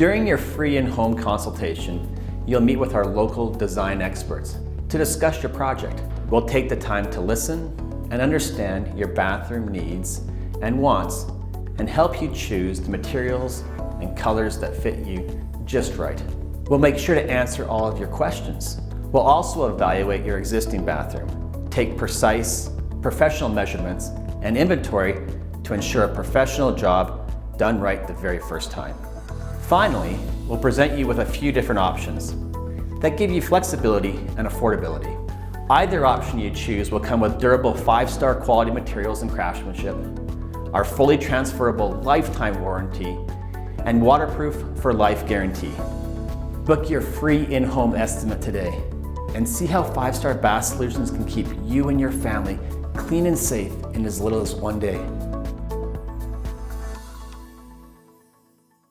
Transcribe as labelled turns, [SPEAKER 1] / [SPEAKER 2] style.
[SPEAKER 1] During your free in-home consultation, you'll meet with our local design experts to discuss your project. We'll take the time to listen and understand your bathroom needs and wants and help you choose the materials and colors that fit you just right. We'll make sure to answer all of your questions. We'll also evaluate your existing bathroom, take precise, professional measurements and inventory to ensure a professional job done right the very first time. Finally, we'll present you with a few different options that give you flexibility and affordability. Either option you choose will come with durable 5-star quality materials and craftsmanship, our fully transferable lifetime warranty, and waterproof for life guarantee. Book your free in-home estimate today and see how 5-star bath solutions can keep you and your family clean and safe in as little as one day.